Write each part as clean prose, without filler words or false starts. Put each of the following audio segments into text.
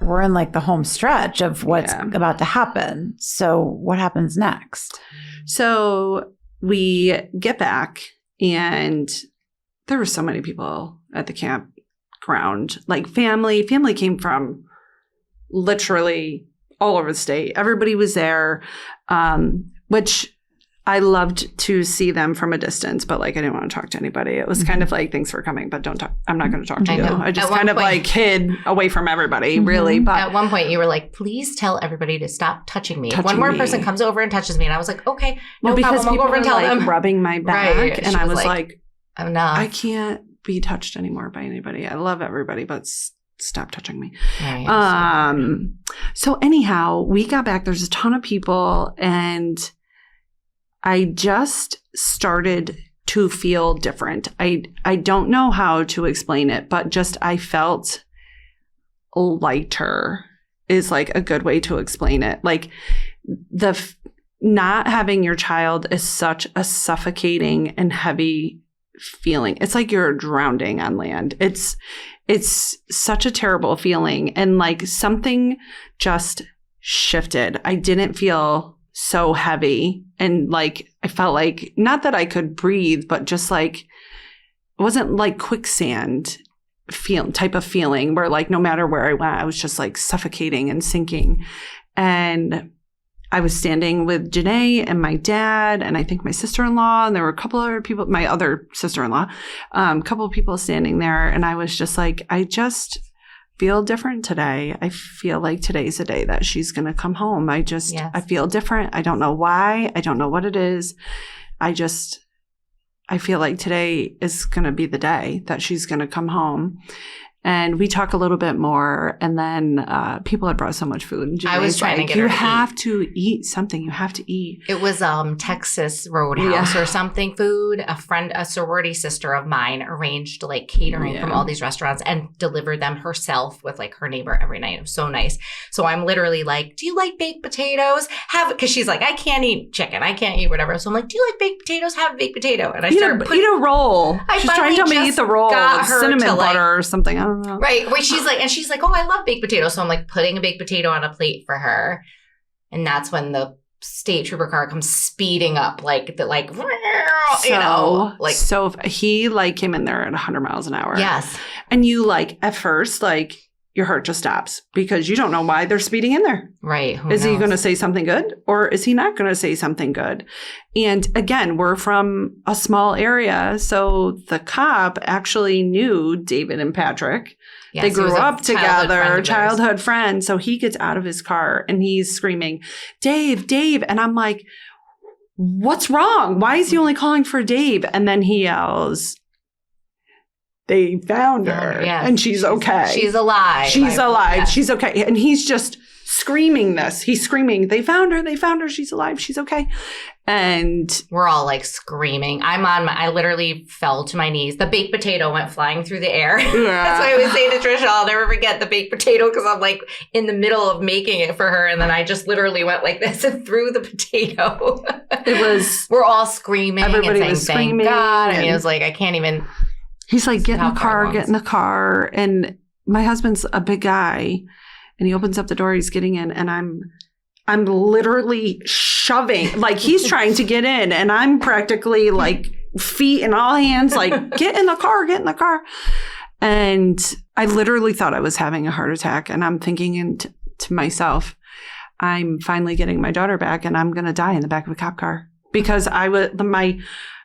we're in like the home stretch of what's about to happen. So what happens next? So we get back and there were so many people at the campground, like family came from literally all over the state. Everybody was there, which I loved to see them from a distance, but like I didn't want to talk to anybody. It was kind of like, thanks for coming, but don't talk. I'm not going to talk to you. I just kind of like hid away from everybody, really. But at one point you were like, please tell everybody to stop touching me. If one more person comes over and touches me, and I was like, okay, no problem. I'll go over and tell them. Rubbing my back, right. And I was like, enough. I can't be touched anymore by anybody. I love everybody, but stop touching me. Right, so anyhow, we got back. There's a ton of people, and I just started to feel different. I don't know how to explain it, but just I felt lighter is like a good way to explain it. Like not having your child is such a suffocating and heavy feeling. It's like you're drowning on land. It's such a terrible feeling. And like something just shifted. I didn't feel so heavy. And like, I felt like, not that I could breathe, but just like, it wasn't like quicksand type of feeling where like, no matter where I went, I was just like suffocating and sinking. And I was standing with Jené and my dad and I think my sister-in-law, and there were a couple other people, my other sister-in-law, a couple of people standing there. And I was just like, I just feel different today. I feel like today's the day that she's going to come home. I feel different. I don't know why. I don't know what it is. I feel like today is going to be the day that she's going to come home. And we talk a little bit more. And then people had brought so much food. And I was trying to get her to eat. You have to eat something. You have to eat. It was Texas Roadhouse or something food. A sorority sister of mine arranged like catering from all these restaurants and delivered them herself with like her neighbor every night. It was so nice. So I'm literally like, do you like baked potatoes? Because she's like, I can't eat chicken. I can't eat whatever. So I'm like, do you like baked potatoes? Have a baked potato. And I started eat a roll. She's trying to tell me to eat the roll with cinnamon butter or something. I don't know. Right. Where she's like, oh, I love baked potatoes. So I'm like putting a baked potato on a plate for her. And that's when the state trooper car comes speeding up so he like came in there at 100 miles an hour. Yes. And you like at first, like your heart just stops because you don't know why they're speeding in there. Right. Is he going to say something good or is he not going to say something good? And again, we're from a small area. So the cop actually knew David and Patrick. Yes, they grew up together, childhood friends. So he gets out of his car and he's screaming, Dave, Dave. And I'm like, what's wrong? Why is he only calling for Dave? And then he yells, they found her and she's okay. She's alive. She's alive. Yeah. She's okay. And he's just screaming this. He's screaming, they found her. They found her. She's alive. She's okay. And we're all like screaming. I literally fell to my knees. The baked potato went flying through the air. Yeah. That's why I always say to Trisha, I'll never forget the baked potato because I'm like in the middle of making it for her. And then I just literally went like this and threw the potato. We're all screaming. Everybody and saying, was screaming. Thank God. And it was like, I can't even. He's like, get in the car. And my husband's a big guy and he opens up the door. He's getting in and I'm literally shoving, like he's trying to get in and I'm practically like feet and all hands, like get in the car. And I literally thought I was having a heart attack. And I'm thinking to myself, I'm finally getting my daughter back and I'm going to die in the back of a cop car because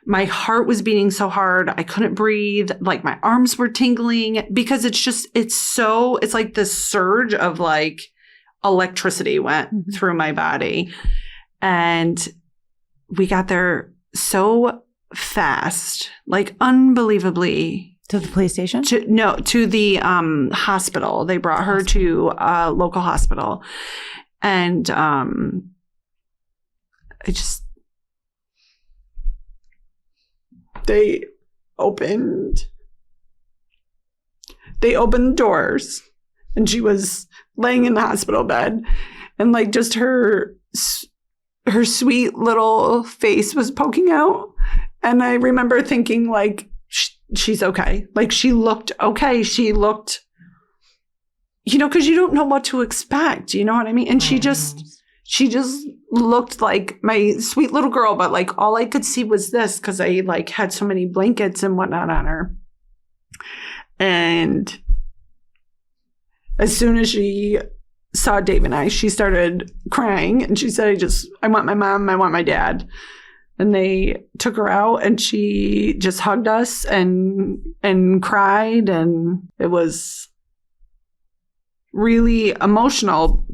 my heart was beating so hard. I couldn't breathe. Like my arms were tingling because it's like this surge of like electricity went through my body. And we got there so fast, like unbelievably. To the police station? To the hospital. They brought her to a local hospital. And They opened the doors and she was laying in the hospital bed and like just her sweet little face was poking out. And I remember thinking like, she's okay. Like she looked okay. She looked because you don't know what to expect. You know what I mean? And she just looked like my sweet little girl, but like all I could see was this because I like had so many blankets and whatnot on her. And as soon as she saw Dave and I, she started crying and she said, I want my mom, I want my dad. And they took her out and she just hugged us and cried, and it was really emotional.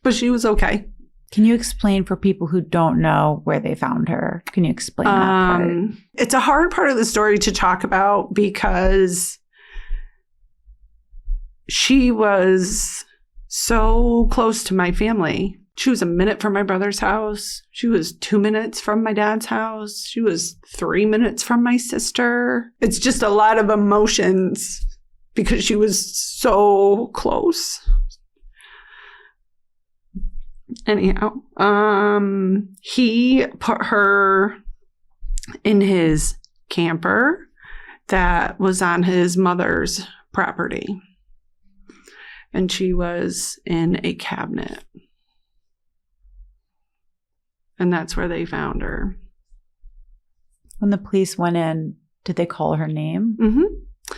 But she was okay. Can you explain for people who don't know where they found her? Can you explain that part? It's a hard part of the story to talk about because she was so close to my family. She was a minute from my brother's house. She was 2 minutes from my dad's house. She was 3 minutes from my sister. It's just a lot of emotions because she was so close. Anyhow, he put her in his camper that was on his mother's property. And she was in a cabinet. And that's where they found her. When the police went in, did they call her name? Mm-hmm.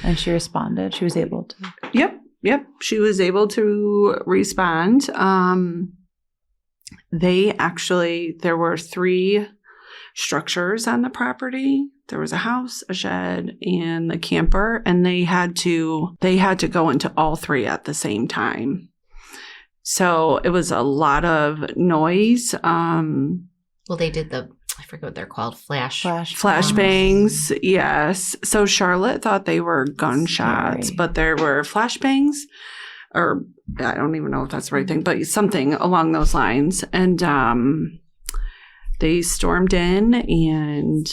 And she responded? She was able to? Yep. She was able to respond. There were 3 structures on the property. There was a house, a shed, and the camper, and they had to go into all 3 at the same time. So it was a lot of noise. Well, they did I forget what they're called, flashbangs. Yes. So Charlotte thought they were gunshots, but there were flashbangs, or I don't even know if that's the right thing, but something along those lines. And they stormed in, and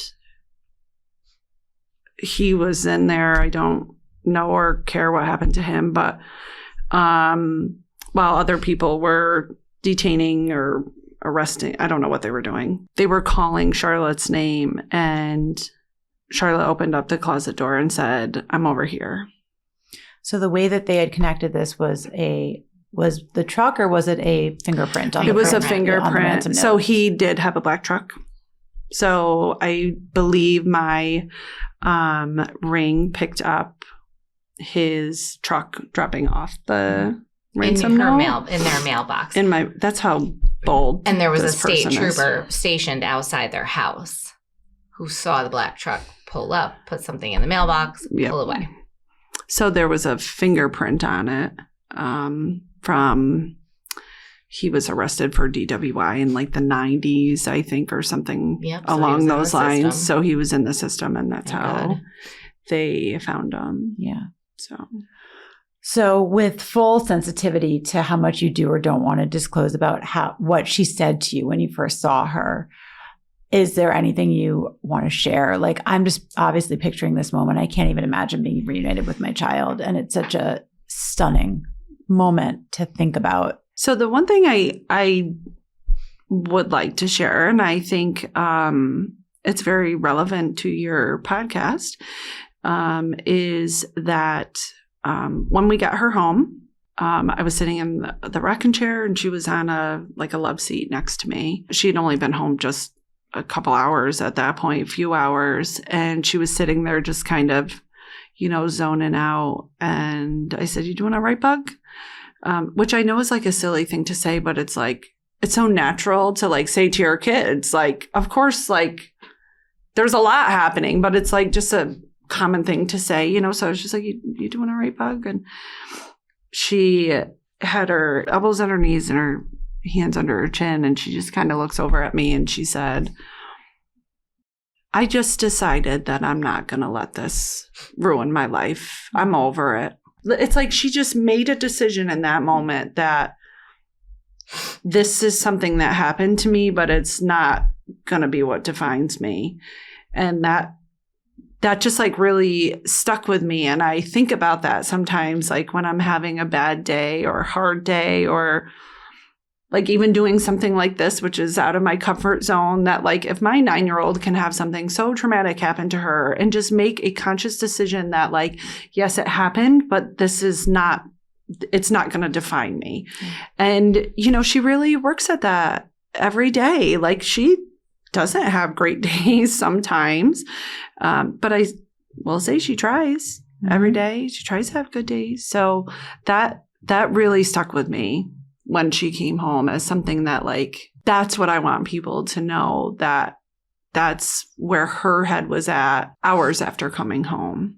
he was in there. I don't know or care what happened to him, but while other people were detaining or arresting, I don't know what they were doing. They were calling Charlotte's name, and Charlotte opened up the closet door and said, "I'm over here." So the way that they had connected this was the truck, or was it a fingerprint? It was a fingerprint. So he did have a black truck. So I believe my ring picked up his truck dropping off the ransom note in their mailbox. That's how bold. And there was a state trooper stationed outside their house who saw the black truck pull up, put something in the mailbox, pull away. So there was a fingerprint on it he was arrested for DWI in like the 90s, I think, or something along those lines. So he was in the system, and that's how they found him. Yeah. So with full sensitivity to how much you do or don't want to disclose about what she said to you when you first saw her, is there anything you want to share? Like, I'm just obviously picturing this moment. I can't even imagine being reunited with my child. And it's such a stunning moment to think about. So the one thing I would like to share, and I think it's very relevant to your podcast, is that when we got her home, I was sitting in the rocking chair, and she was on a love seat next to me. She had only been home just a couple hours at that point, few hours, and she was sitting there just kind of, zoning out. And I said, "You doing all right, bug?" Which I know is like a silly thing to say, but it's like, it's so natural to like say to your kids, like, of course, like there's a lot happening, but it's like just a common thing to say, So I was just like, you doing all right, bug? And she had her elbows on her knees and her hands under her chin, and she just kind of looks over at me and she said, "I just decided that I'm not going to let this ruin my life. I'm over it." It's like she just made a decision in that moment that this is something that happened to me, but it's not going to be what defines me. And that just like really stuck with me. And I think about that sometimes, like when I'm having a bad day or a hard day, or like even doing something like this, which is out of my comfort zone, that like if my 9-year-old can have something so traumatic happen to her and just make a conscious decision that like, yes, it happened, but this is not, it's not going to define me. And, you know, she really works at that every day. Like she doesn't have great days sometimes, but I will say she tries every day. She tries to have good days. So that really stuck with me when she came home as something that like, that's what I want people to know, that that's where her head was at hours after coming home.